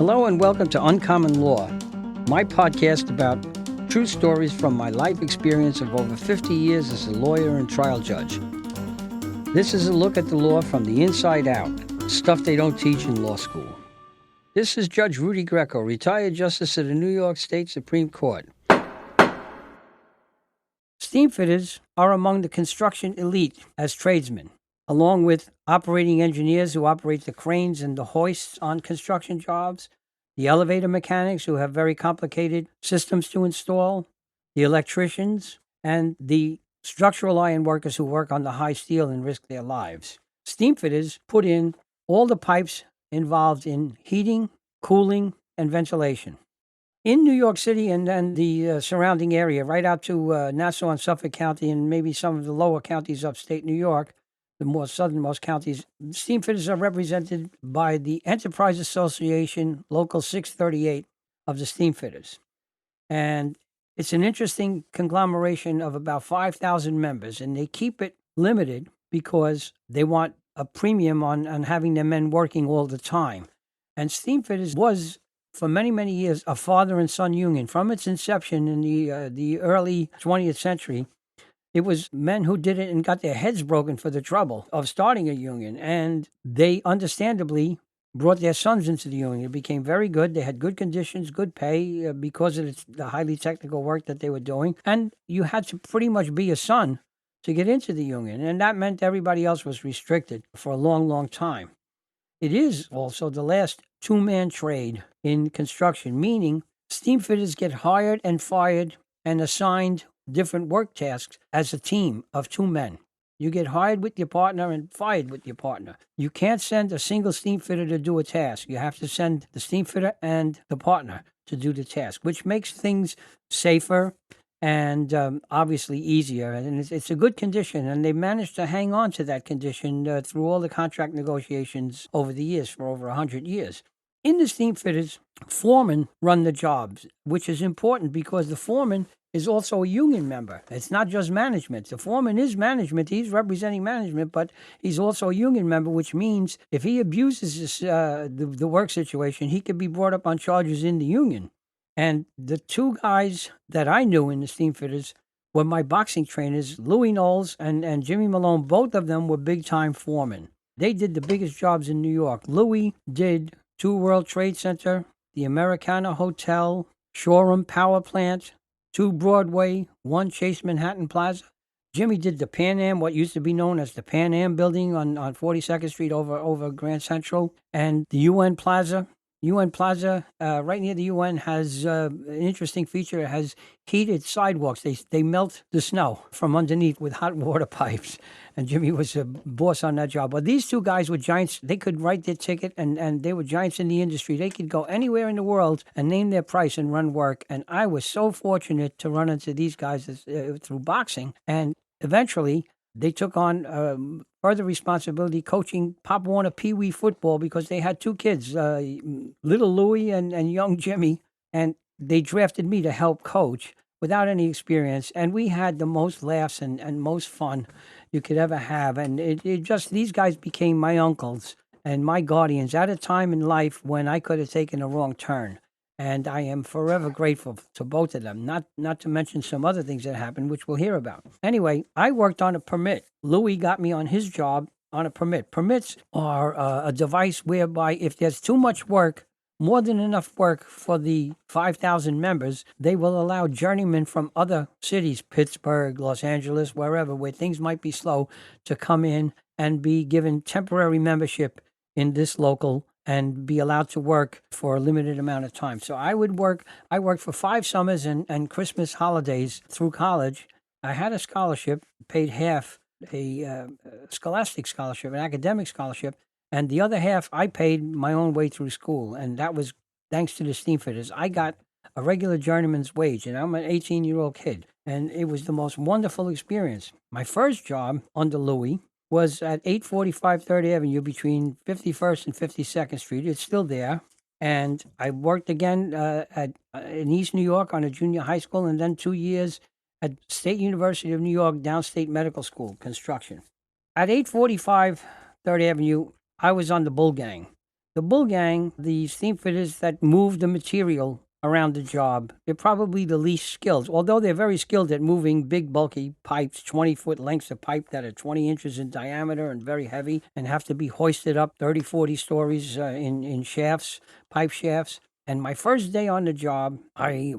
Hello and welcome to Uncommon Law, my podcast about true stories from my life experience of over 50 years as a lawyer and trial judge. This is a look at the law from the inside out, stuff they don't teach in law school. This is Judge Rudy Greco, retired justice of the New York State Supreme Court. Steamfitters are among the construction elite as tradesmen, along with operating engineers who operate the cranes and the hoists on construction jobs, the elevator mechanics who have very complicated systems to install, the electricians, and the structural iron workers who work on the high steel and risk their lives. Steamfitters put in all the pipes involved in heating, cooling, and ventilation. In New York City and then the surrounding area, right out to Nassau and Suffolk County and maybe some of the lower counties upstate New York, the more southernmost counties, Steamfitters are represented by the Enterprise Association Local 638 of the Steamfitters. And it's an interesting conglomeration of about 5,000 members, and they keep it limited because they want a premium on having their men working all the time. And Steamfitters was, for many, many years, a father and son union. From its inception in the early 20th century, it was men who did it and got their heads broken for the trouble of starting a union. And they understandably brought their sons into the union. It became very good. They had good conditions, good pay because of the highly technical work that they were doing. And you had to pretty much be a son to get into the union. And that meant everybody else was restricted for a long, long time. It is also the last two-man trade in construction, meaning steamfitters get hired and fired and assigned different work tasks as a team of two men. You get hired with your partner and fired with your partner. You can't send a single steamfitter to do a task. You have to send the steamfitter and the partner to do the task, which makes things safer and obviously easier. And it's a good condition, and they managed to hang on to that condition through all the contract negotiations over the years for over 100 years. In the steamfitters, foremen run the jobs, which is important because the foreman is also a union member. It's not just management. The foreman is management. He's representing management, but he's also a union member, which means if he abuses the work situation, he could be brought up on charges in the union. And the two guys that I knew in the Steamfitters were my boxing trainers, Louis Knowles and Jimmy Malone. Both of them were big-time foremen. They did the biggest jobs in New York. Louis did 2 World Trade Center, the Americana Hotel, Shoreham Power Plant, 2 Broadway, 1 Chase Manhattan Plaza. Jimmy did the Pan Am, what used to be known as the Pan Am building on 42nd Street over Grand Central, and the UN Plaza. UN Plaza, right near the UN, has an interesting feature. It has heated sidewalks. They melt the snow from underneath with hot water pipes. And Jimmy was a boss on that job. But these two guys were giants. They could write their ticket, and they were giants in the industry. They could go anywhere in the world and name their price and run work. And I was so fortunate to run into these guys through boxing. And eventually, they took on further responsibility coaching Pop Warner Pee Wee football because they had 2 kids, little Louie and young Jimmy, and they drafted me to help coach without any experience. And we had the most laughs and most fun you could ever have. And it just, these guys became my uncles and my guardians at a time in life when I could have taken a wrong turn. And I am forever grateful to both of them, not to mention some other things that happened, which we'll hear about. Anyway, I worked on a permit. Louis got me on his job on a permit. Permits are a device whereby if there's too much work, more than enough work for the 5,000 members, they will allow journeymen from other cities, Pittsburgh, Los Angeles, wherever, where things might be slow, to come in and be given temporary membership in this local and be allowed to work for a limited amount of time. So I worked for 5 summers and Christmas holidays through college. I had a scholarship, paid half, a scholastic scholarship, an academic scholarship, and the other half I paid my own way through school. And that was thanks to the Steamfitters. I got a regular journeyman's wage, and I'm an 18-year-old kid. And it was the most wonderful experience. My first job under Louis was at 845 3rd Avenue between 51st and 52nd Street. It's still there. And I worked again in East New York on a junior high school, and then 2 years at State University of New York Downstate Medical School, construction. At 845 3rd Avenue, I was on the bull gang. The bull gang, the steam fitters that move the material around the job, they're probably the least skilled, although they're very skilled at moving big, bulky pipes, 20-foot lengths of pipe that are 20 inches in diameter and very heavy and have to be hoisted up 30, 40 stories in shafts, pipe shafts. And my first day on the job, I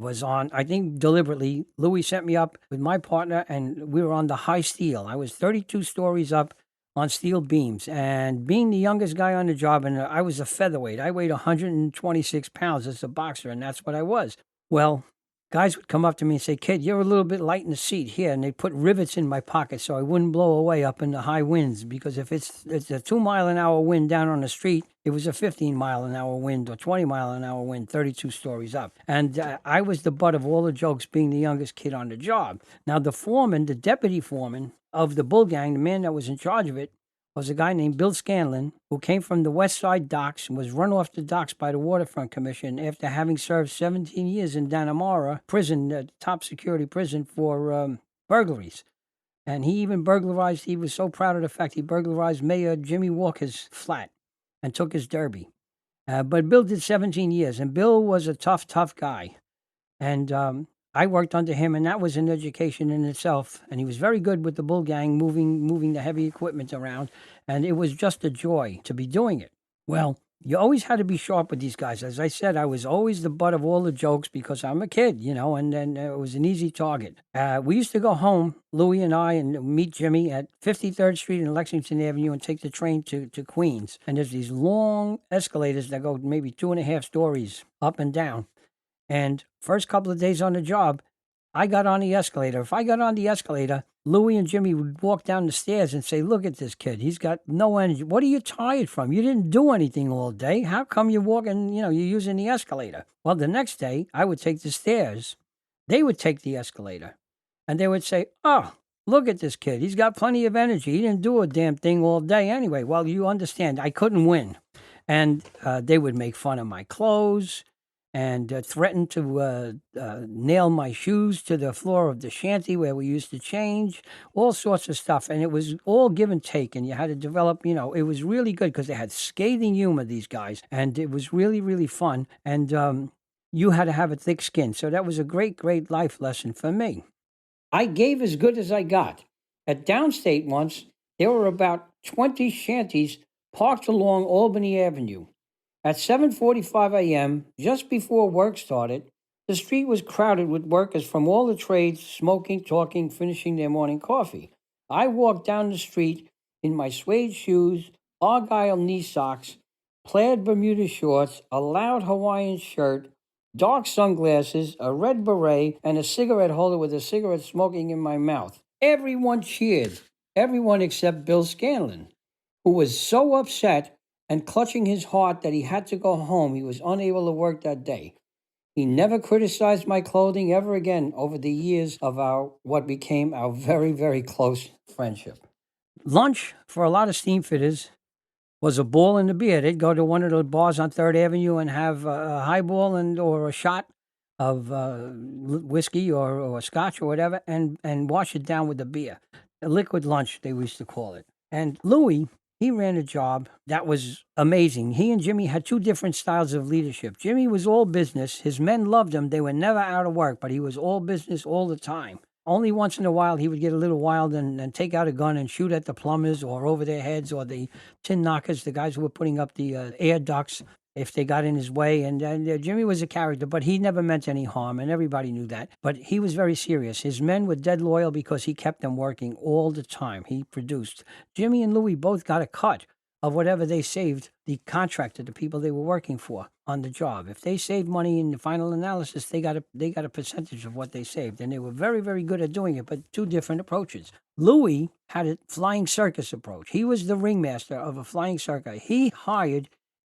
think deliberately, Louis sent me up with my partner, and we were on the high steel. I was 32 stories up on steel beams. And being the youngest guy on the job, and I was a featherweight, I weighed 126 pounds as a boxer, and that's what I was. Well, guys would come up to me and say, "Kid, you're a little bit light in the seat here." And they put rivets in my pocket so I wouldn't blow away up in the high winds. Because if it's a 2-mile-an-hour wind down on the street, it was a 15-mile-an-hour wind or 20-mile-an-hour wind, 32 stories up. And I was the butt of all the jokes being the youngest kid on the job. Now, the foreman, the deputy foreman of the bull gang, the man that was in charge of it, was a guy named Bill Scanlon, who came from the West Side docks and was run off the docks by the Waterfront Commission after having served 17 years in Dannemora prison, top security prison, for burglaries. And he even burglarized, he was so proud of the fact he burglarized Mayor Jimmy Walker's flat and took his derby. But Bill did 17 years, and Bill was a tough, tough guy. And I worked under him, and that was an education in itself. And he was very good with the bull gang, moving the heavy equipment around, and it was just a joy to be doing it. Well, you always had to be sharp with these guys. As I said, I was always the butt of all the jokes because I'm a kid, and then it was an easy target. We used to go home, Louie and I, and meet Jimmy at 53rd Street and Lexington Avenue and take the train to Queens. And there's these long escalators that go maybe 2.5 stories up and down. And first couple of days on the job, I got on the escalator. If I got on the escalator, Louie and Jimmy would walk down the stairs and say, "Look at this kid. He's got no energy. What are you tired from? You didn't do anything all day. How come you're walking, you're using the escalator?" Well, the next day, I would take the stairs. They would take the escalator. And they would say, "Oh, look at this kid. He's got plenty of energy. He didn't do a damn thing all day anyway." Well, you understand, I couldn't win. And they would make fun of my clothes and threatened to nail my shoes to the floor of the shanty where we used to change, all sorts of stuff. And it was all give and take, and you had to develop, it was really good because they had scathing humor, these guys, and it was really, really fun. And you had to have a thick skin. So that was a great, great life lesson for me. I gave as good as I got. At Downstate once, there were about 20 shanties parked along Albany Avenue. At 7:45 a.m., just before work started, the street was crowded with workers from all the trades, smoking, talking, finishing their morning coffee. I walked down the street in my suede shoes, argyle knee socks, plaid Bermuda shorts, a loud Hawaiian shirt, dark sunglasses, a red beret, and a cigarette holder with a cigarette smoking in my mouth. Everyone cheered, everyone except Bill Scanlon, who was so upset and clutching his heart that he had to go home. He was unable to work that day. He never criticized my clothing ever again over the years of what became our very, very close friendship. Lunch for a lot of steamfitters was a ball and a beer. They'd go to one of the bars on 3rd Avenue and have a highball or a shot of whiskey or scotch or whatever and wash it down with a beer. A liquid lunch, they used to call it. And Louis, he ran a job that was amazing. He and Jimmy had two different styles of leadership. Jimmy was all business. His men loved him. They were never out of work, but he was all business all the time. Only once in a while, he would get a little wild and take out a gun and shoot at the plumbers or over their heads or the tin knockers, the guys who were putting up the air ducts, if they got in his way. And Jimmy was a character, but he never meant any harm, and everybody knew that. But he was very serious. His men were dead loyal because he kept them working all the time. He produced. Jimmy and Louie both got a cut of whatever they saved the contractor, the people they were working for on the job. If they saved money in the final analysis, they got a percentage of what they saved. And they were very, very good at doing it, but two different approaches. Louis had a flying circus approach. He was the ringmaster of a flying circus. He hired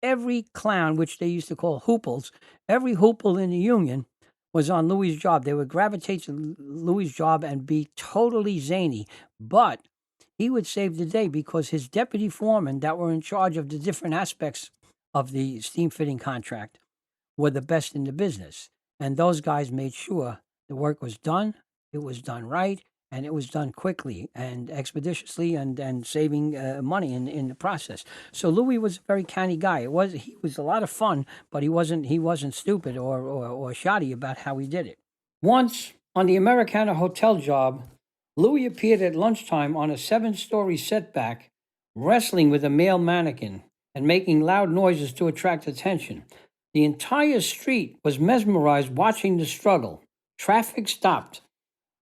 every clown, which they used to call hooples. Every hoople in the union was on Louis' job. They would gravitate to Louis' job and be totally zany. But he would save the day because his deputy foremen that were in charge of the different aspects of the steam fitting contract were the best in the business. And those guys made sure the work was done, it was done right, and it was done quickly and expeditiously, and saving money in the process. So Louis was a very canny guy. He was a lot of fun, but he wasn't stupid or shoddy about how he did it. Once on the Americana hotel job, Louis appeared at lunchtime on a 7-story setback, wrestling with a male mannequin and making loud noises to attract attention. The entire street was mesmerized watching the struggle. Traffic stopped.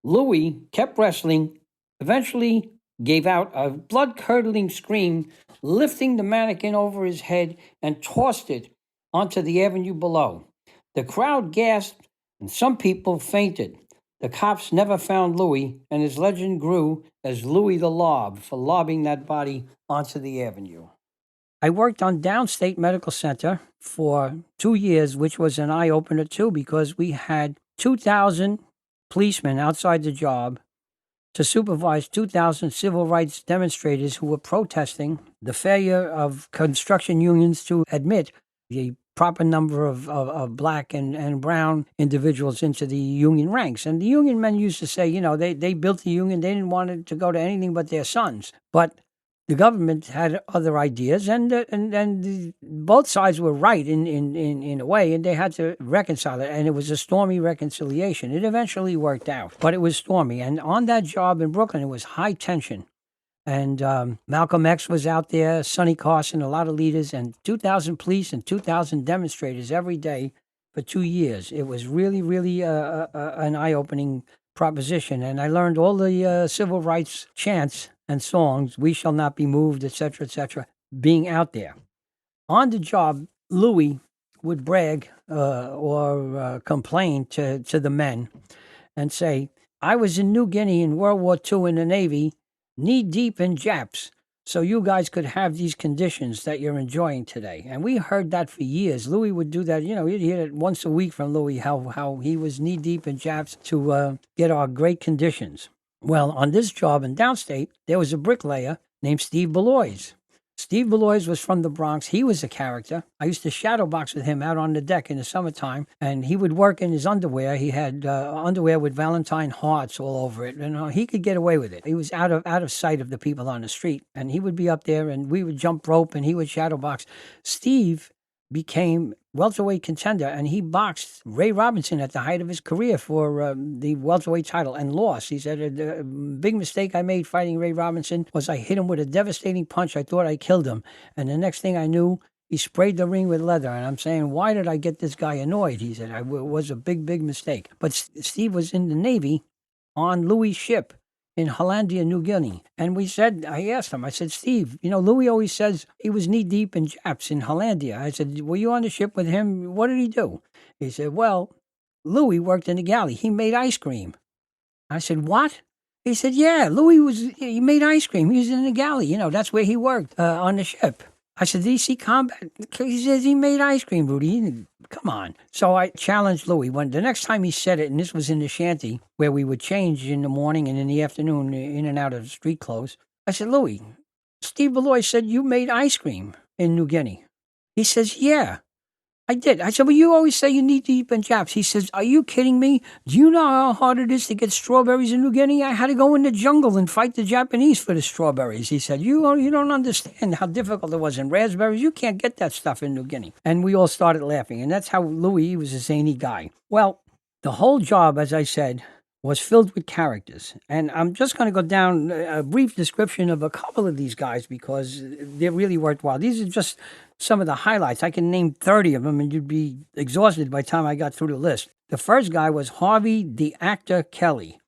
Louis kept wrestling, eventually gave out a blood-curdling scream, lifting the mannequin over his head and tossed it onto the avenue below. The crowd gasped and some people fainted. The cops never found Louis, and his legend grew as Louis the Lob for lobbing that body onto the avenue. I worked on Downstate Medical Center for 2 years, which was an eye-opener too, because we had 2,000 policemen outside the job to supervise 2,000 civil rights demonstrators who were protesting the failure of construction unions to admit the proper number of black and brown individuals into the union ranks. And the union men used to say, they built the union, they didn't want it to go to anything but their sons. But the government had other ideas, and both sides were right in a way, and they had to reconcile it. And it was a stormy reconciliation. It eventually worked out, but it was stormy. And on that job in Brooklyn, it was high tension. And Malcolm X was out there, Sonny Carson, a lot of leaders, and 2,000 police and 2,000 demonstrators every day for 2 years. It was really, really an eye-opening proposition. And I learned all the civil rights chants and songs, "We Shall Not Be Moved," etc., being out there. On the job, Louis would brag or complain to the men and say, "I was in New Guinea in World War II in the Navy, knee-deep in Japs, so you guys could have these conditions that you're enjoying today." And we heard that for years. Louis would do that. You'd hear it once a week from Louis, how he was knee-deep in Japs to get our great conditions. Well, on this job in Downstate, there was a bricklayer named Steve Belois. Steve Belois was from the Bronx. He was a character. I used to shadow box with him out on the deck in the summertime, and he would work in his underwear. He had underwear with Valentine hearts all over it, and he could get away with it. He was out of sight of the people on the street, and he would be up there, and we would jump rope, and he would shadow box. Steve became welterweight contender, and he boxed Ray Robinson at the height of his career for the welterweight title and lost. He said, "The big mistake I made fighting Ray Robinson was I hit him with a devastating punch. I thought I killed him. And the next thing I knew, he sprayed the ring with leather." And I'm saying, "Why did I get this guy annoyed?" He said, "It was a big, big mistake." But Steve was in the Navy on Louis' ship in Hollandia, New Guinea. And I asked him, I said, "Steve, Louis always says he was knee-deep in Japs in Hollandia." I said, "Were you on the ship with him? What did he do?" He said, "Well, Louis worked in the galley. He made ice cream." I said, "What?" He said, "Yeah, he made ice cream. He was in the galley. That's where he worked on the ship." I said, "Did he see combat?" He says he made ice cream, Rudy. Come on. So I challenged Louis. When the next time he said it, and this was in the shanty, where we would change in the morning and in the afternoon, in and out of street clothes, I said, "Louis, Steve Belois said you made ice cream in New Guinea." He says, "Yeah, I did." I said, "Well, you always say you need to eat in Japs." He says, "Are you kidding me? Do you know how hard it is to get strawberries in New Guinea? I had to go in the jungle and fight the Japanese for the strawberries." He said, you don't understand how difficult it was. And raspberries, you can't get that stuff in New Guinea." And we all started laughing. And that's how Louis was a zany guy. Well, the whole job, as I said, was filled with characters. And I'm just going to go down a brief description of a couple of these guys because they're really worthwhile. These are just some of the highlights. I can name 30 of them and you'd be exhausted by the time I got through the list. The first guy was Harvey the Actor Kelly.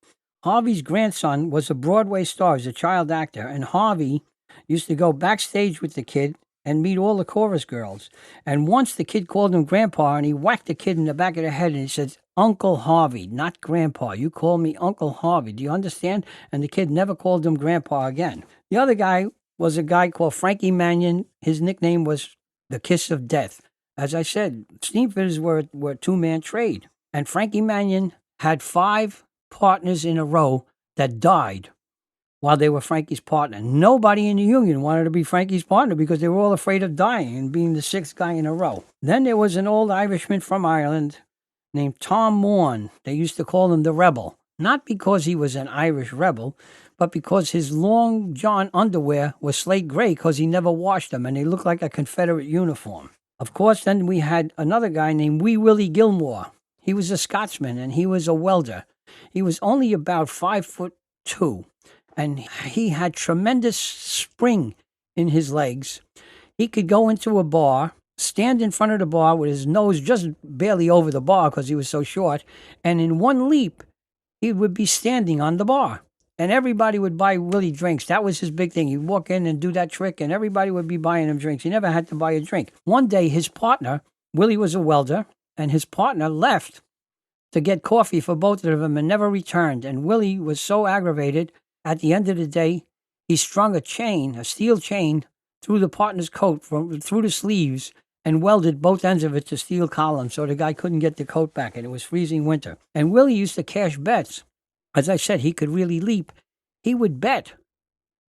Harvey's grandson was a Broadway star as a child actor, and Harvey used to go backstage with the kid and meet all the chorus girls. And once the kid called him Grandpa, and he whacked the kid in the back of the head, and he said, "Uncle Harvey, not Grandpa. You call me Uncle Harvey. Do you understand?" And the kid never called him Grandpa again. The other guy was a guy called Frankie Mannion. His nickname was the Kiss of Death. As I said, Steamfitters were a two-man trade. And Frankie Mannion had 5 partners in a row that died while they were Frankie's partner. Nobody in the union wanted to be Frankie's partner because they were all afraid of dying and being the 6th guy in a row. Then there was an old Irishman from Ireland named Tom Morn. They used to call him the Rebel. not because he was an Irish rebel, but because his long john underwear was slate gray because he never washed them and they looked like a Confederate uniform. Of course, then we had another guy named Wee Willie Gilmore. He was a Scotsman and he was a welder. He was only about 5'2", and he had tremendous spring in his legs. He could go into a bar, stand in front of the bar with his nose just barely over the bar because he was so short, and in one leap, he would be standing on the bar. And everybody would buy Willie drinks. That was his big thing. He'd walk in and do that trick, and everybody would be buying him drinks. He never had to buy a drink. One day, his partner, Willie was a welder, and his partner left to get coffee for both of them and never returned. And Willie was so aggravated, at the end of the day, he strung a chain, a steel chain, through the partner's coat, through the sleeves, and welded both ends of it to steel columns so the guy couldn't get the coat back, and it was freezing winter. And Willie used to cash bets. As I said, he could really leap. He would bet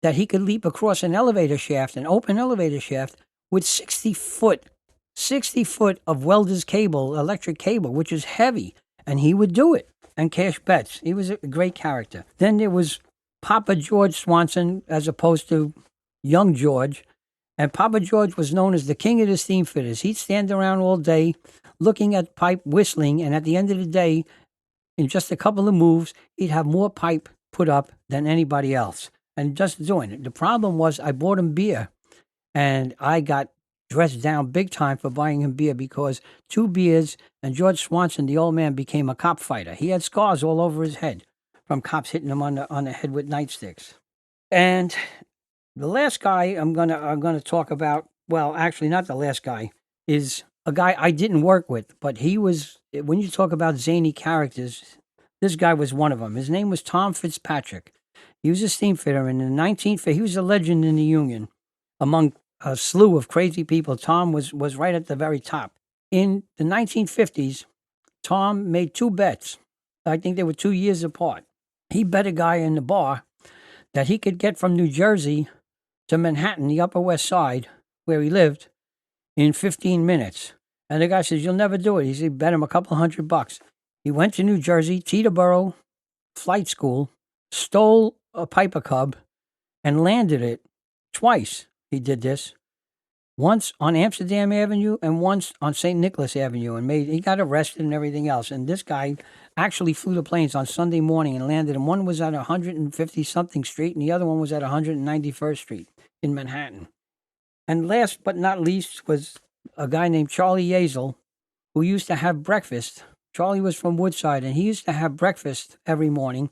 that he could leap across an elevator shaft, an open elevator shaft, with 60 foot of welder's cable, electric cable, which is heavy. And he would do it and cash bets. He was a great character. Then there was Papa George Swanson as opposed to young George. And Papa George was known as the king of the steamfitters. He'd stand around all day looking at pipe, whistling, and at the end of the day, in just a couple of moves, he'd have more pipe put up than anybody else. And just doing it. The problem was I bought him beer, and I got dressed down big time for buying him beer because 2 beers and George Swanson, the old man, became a cop fighter. He had scars all over his head from cops hitting him on the head with nightsticks. And the last guy I'm gonna talk about, well, actually not the last guy, is a guy I didn't work with, but he was, when you talk about zany characters, this guy was one of them. His name was Tom Fitzpatrick. He was a steamfitter in the 1950s. He was a legend in the Union. Among a slew of crazy people, Tom was right at the very top. In the 1950s, Tom made 2 bets. I think they were 2 years apart. He bet a guy in the bar that he could get from New Jersey to Manhattan, the Upper West Side, where he lived, in 15 minutes. And the guy says, "You'll never do it." He said, bet him a couple $100. He went to New Jersey, Teterboro flight school, stole a Piper Cub, and landed it twice. He did this. Once on Amsterdam Avenue and once on St. Nicholas Avenue, and he got arrested and everything else. And this guy actually flew the planes on Sunday morning and landed, and one was at 150-something Street, and the other one was at 191st Street in Manhattan. And last but not least was a guy named Charlie Yazel, who used to have breakfast. Charlie was from Woodside, and he used to have breakfast every morning,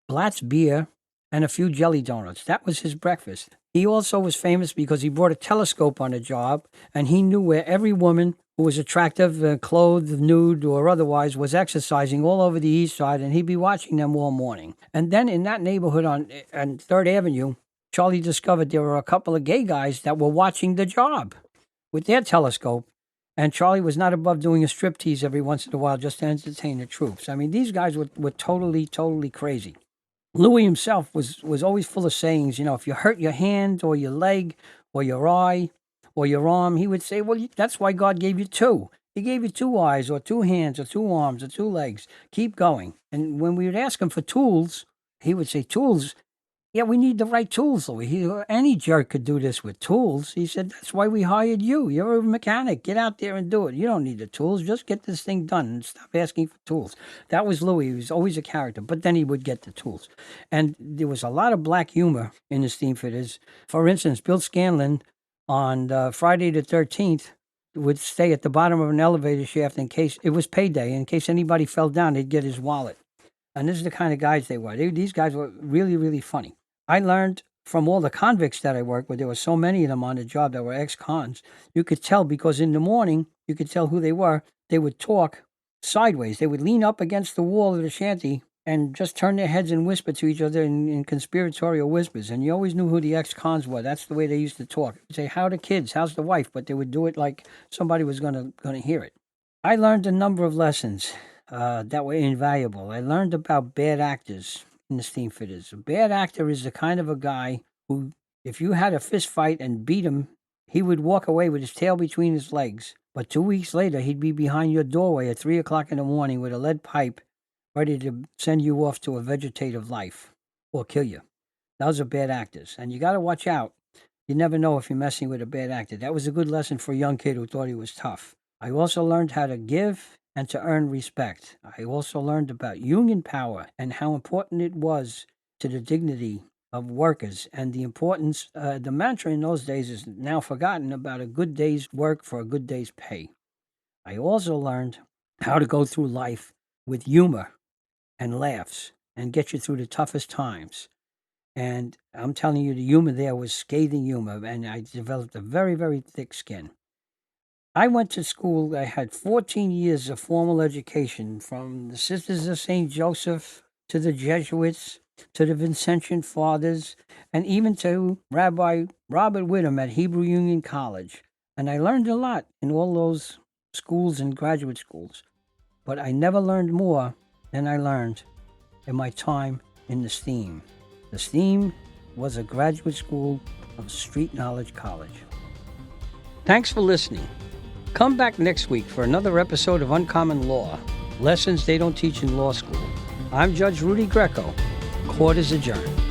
Blatt's beer, and a few jelly donuts. That was his breakfast. He also was famous because he brought a telescope on the job, and he knew where every woman who was attractive, clothed, nude, or otherwise, was exercising all over the East Side, and he'd be watching them all morning. And then in that neighborhood on 3rd Avenue, Charlie discovered there were a couple of gay guys that were watching the job with their telescope, and Charlie was not above doing a striptease every once in a while just to entertain the troops. I mean, these guys were totally, totally crazy. Louis himself was always full of sayings. You know, if you hurt your hand or your leg or your eye or your arm, he would say, well, that's why God gave you 2. He gave you 2 eyes or 2 hands or 2 arms or 2 legs. Keep going. And when we would ask him for tools, he would say, tools? Yeah, we need the right tools, Louis. Any jerk could do this with tools. He said, that's why we hired you. You're a mechanic. Get out there and do it. You don't need the tools. Just get this thing done and stop asking for tools. That was Louis. He was always a character, but then he would get the tools. And there was a lot of black humor in the Steamfitters. For instance, Bill Scanlon on Friday the 13th would stay at the bottom of an elevator shaft in case it was payday. In case anybody fell down, they'd get his wallet. And this is the kind of guys they were. These guys were really, really funny. I learned from all the convicts that I worked with, there were so many of them on the job that were ex-cons. You could tell because in the morning, you could tell who they were. They would talk sideways. They would lean up against the wall of the shanty and just turn their heads and whisper to each other in conspiratorial whispers. And you always knew who the ex-cons were. That's the way they used to talk. They'd say, how are the kids? How's the wife? But they would do it like somebody was gonna hear it. I learned a number of lessons that were invaluable. I learned about bad actors in the Steamfitters. A bad actor is the kind of a guy who, if you had a fist fight and beat him, he would walk away with his tail between his legs. But 2 weeks later, he'd be behind your doorway at 3 o'clock in the morning with a lead pipe ready to send you off to a vegetative life or kill you. Those are bad actors. And you got to watch out. You never know if you're messing with a bad actor. That was a good lesson for a young kid who thought he was tough. I also learned how to give and to earn respect. I also learned about union power and how important it was to the dignity of workers and the importance. The mantra in those days is now forgotten about a good day's work for a good day's pay. I also learned how to go through life with humor and laughs and get you through the toughest times. And I'm telling you, the humor there was scathing humor, and I developed a very, very thick skin. I went to school. I had 14 years of formal education, from the Sisters of St. Joseph to the Jesuits to the Vincentian Fathers, and even to Rabbi Robert Whittam at Hebrew Union College. And I learned a lot in all those schools and graduate schools. But I never learned more than I learned in my time in the STEAM. The STEAM was a graduate school of Street Knowledge College. Thanks for listening. Come back next week for another episode of Uncommon Law, lessons they don't teach in law school. I'm Judge Rudy Greco. Court is adjourned.